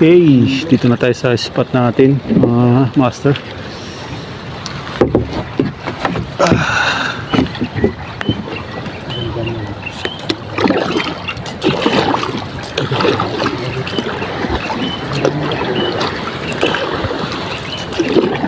Okay, dito na tayo sa spot natin, master.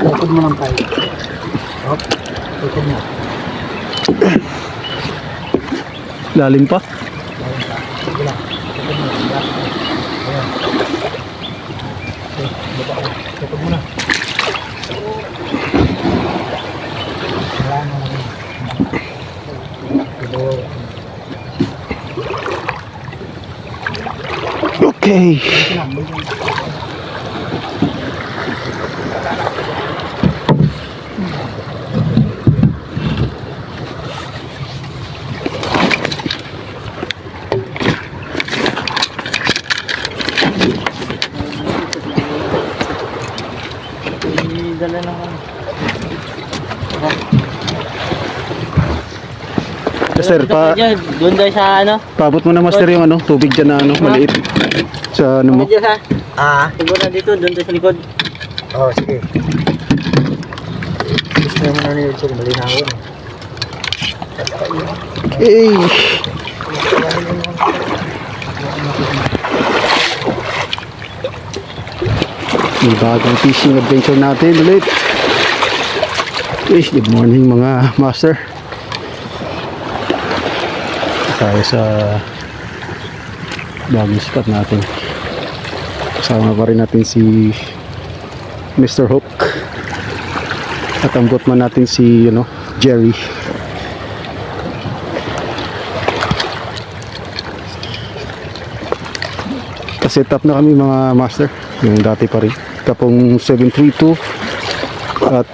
Tukod mo lang tayo. Hop, tukod mo. Lalim pa. Sige lang. Tukod mo. Ayan. Okay, baba ko. Tukod mo na. Wala na lang. Okay. Sige lang. Dala naman. Sir, doon tayo sa ano? paabot mo na master yung tubig dyan na maliit. Sa mo. Medyo sa siguro na dito, doon tayo sa likod. Oo, sige. Gusto naman na nito, malinawin. Hey. May bagong fishing adventure natin ulit. Good morning mga master. Tayo sa bagong spot natin. Kasama pa rin natin si Mr. Hook. At ang boatman natin si Jerry. Set up na kami mga master. Yung dati pa rin. Tapong 732 at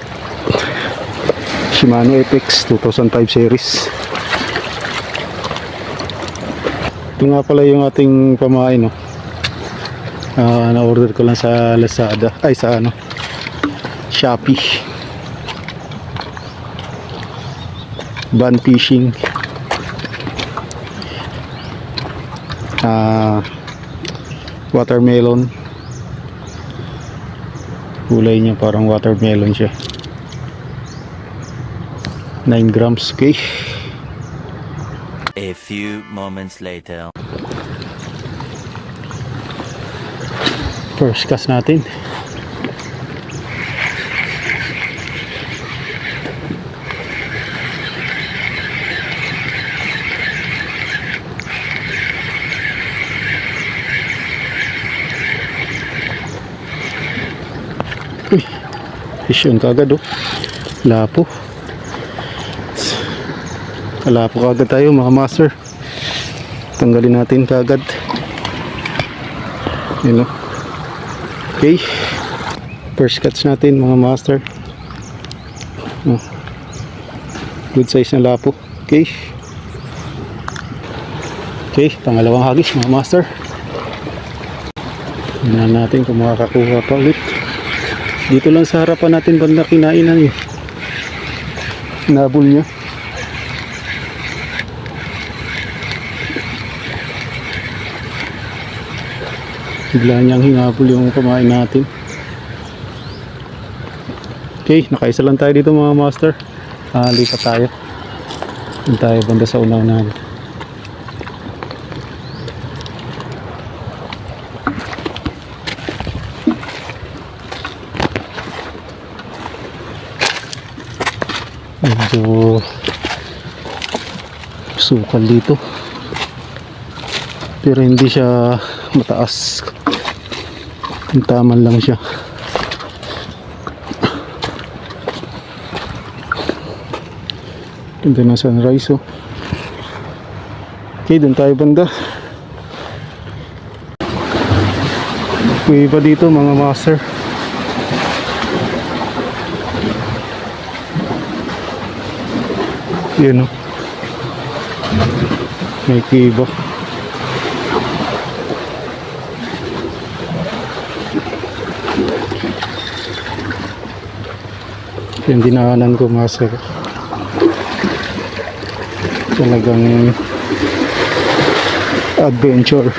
Shimano Apex 2005 series. Ito nga pala yung ating pamain, na-order ko lang sa Lazada, ay sa Shopee. Ban fishing, watermelon. Kulay niya parang watermelon siya. 9 grams. Okay. A few moments later. First cast natin. Uy, fish yun kagad lapo. Lapo kagad tayo mga master. Tanggalin natin kagad. Yun okay. First catch natin mga master. Good size na lapo. Okay. Okay, pangalawang hagis mga master. Tingnan natin kung makakakuha pa ulit. Dito lang sa harapan natin banda kinainan nabol niya. Bigla niyang hinabol yung kumain natin. Okay, nakaisa lang tayo dito mga master. Lipat tayo. Doon tayo banda sa unaw-unahan. Medyo sukal dito, pero hindi siya mataas, taman lang siya. Ganda na sunrise Okay, doon tayo banda. May iba dito mga master. Yun may kiba. Yung dinaanan ko master, talagang adventure.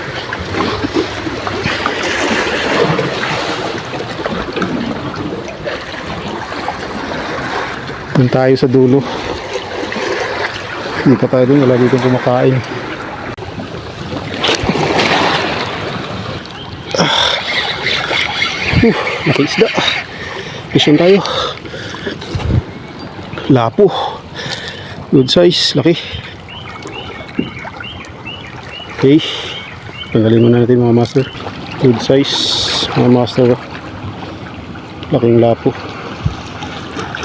Doon tayo sa dulo. Hindi pa tayo doon, wala dito kumakain. Laki isda. Fishing tayo. Lapo. Good size, laki. Okay. Tanggalin muna natin mga master. Good size, mga master. Laking lapo.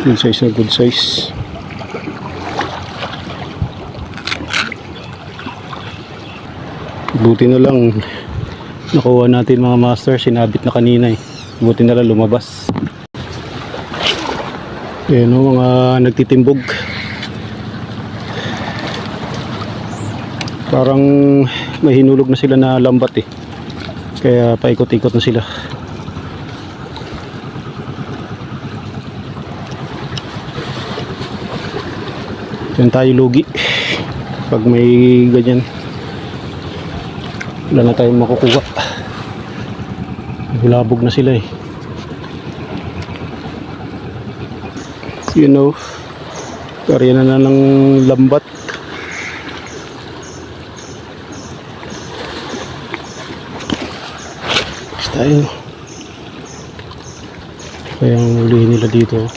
Good size na good size. Buti na lang nakuha natin mga master, sinabit na kanina eh. Buti na lang lumabas. Ayan o, mga nagtitimbog. Parang may hinulog na sila na lambat eh. Kaya paikot-ikot na sila. Diyan tayo lugi. Pag may ganyan, wala na tayong makukuha. Hulabog na sila eh. You know, karya na ng lambat. Tayo. Kaya ang ulihin nila dito.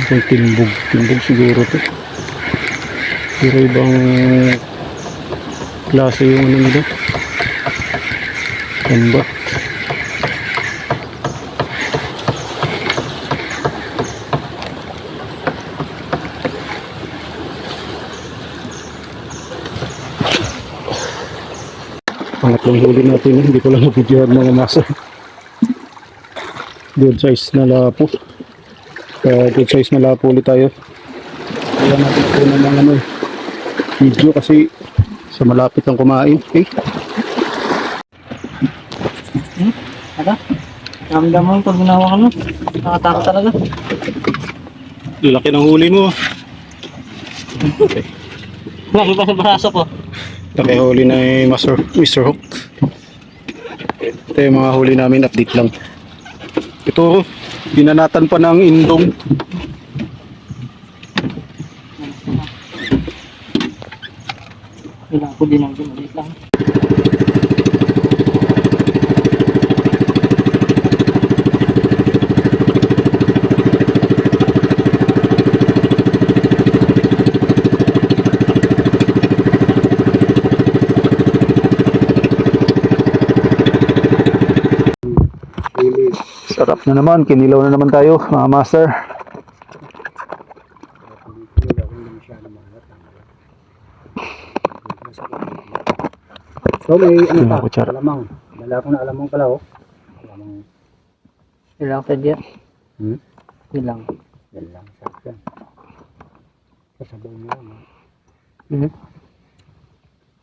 Ang timbog. Timbog siguro to. Pero ibang klase yung ano nila. Lambat. Pangatlong huli natin, hindi ko lang na-videohan mga masa. Good size na lapo. Good size na lapo ulit tayo. Kaya natin ito ng ano, video kasi sa malapit ang kumain. Okay. Ano? Ramdam mo yung pag ginawa ka mo. Nakatakot talaga. Laki ng huli mo. Okay. Lagi pa sa braso ko. Laki huli na ni Mr. Hook. Ito yung mga huli namin, update lang. Ito, binanatan pa ng indong. Kailangan ko din ang maliit lang. Sarap na naman, kinilaw na naman tayo mga master. So may ano Yung pa, kutsara. alamang. Dala ko na alamang pala oh. Alamang. Ilang sa diyan? Hmm? Ilang. Yan lang, sakyan. Sasabaw mo yan.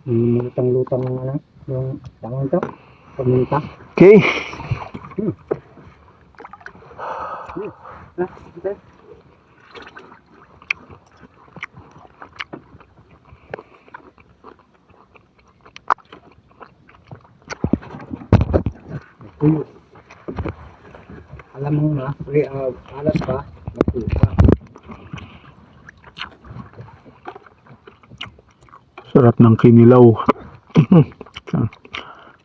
Lutang-lutang ng ano, yung tangon to, paminta. Okay. Okay. Tuyo. Alam mo na, alas pa, natuyo pa. Sarap ng kinilaw.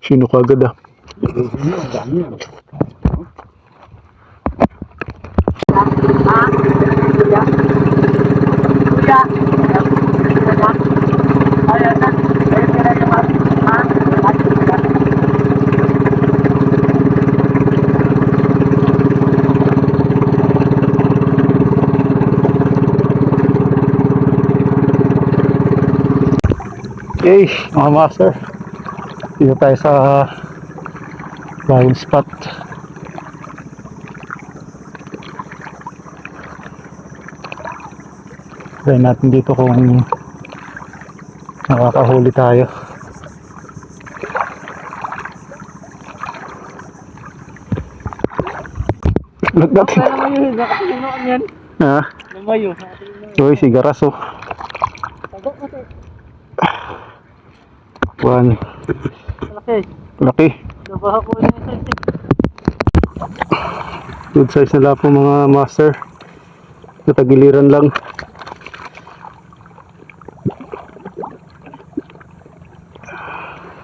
Sino ka agad ah? Ang dami yan. Okay, mga master. Dito tayo sa flying spot. Try natin dito kung nakakahuli tayo. Look natin. Lumayo, nakatinuan yan. Ha? Lumayo. Uy, sigaras oh. Tagok mo to. One. Malaki. Laki. Nabaha po yung isa. Good size na lapo mga master. Natagiliran lang.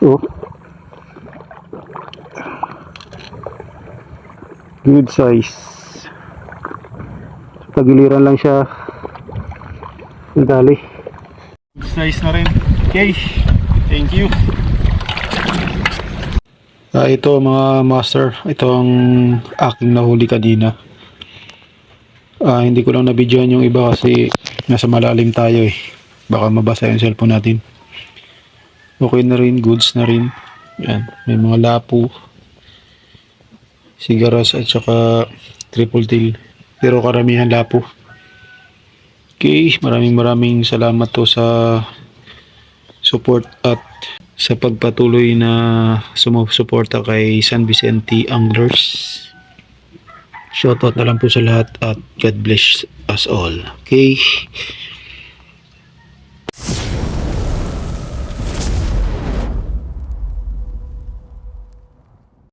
Oh. Good size. Tagiliran lang siya. Dali. Good size na rin. Okay. Thank you. Ito mga master, ito ang aking nahuli kanina. Hindi ko lang na-videoan yung iba kasi nasa malalim tayo eh. Baka mabasa yung cellphone natin. Okay na rin, goods na rin. Yan, may mga lapo, sigaras at saka triple tail. Pero karamihan lapo. Okay, maraming salamat to sa support at sa pagpatuloy na sumusuporta kay San Vicente Anglers. Shoutout na lang po sa lahat at God bless us all. Okay?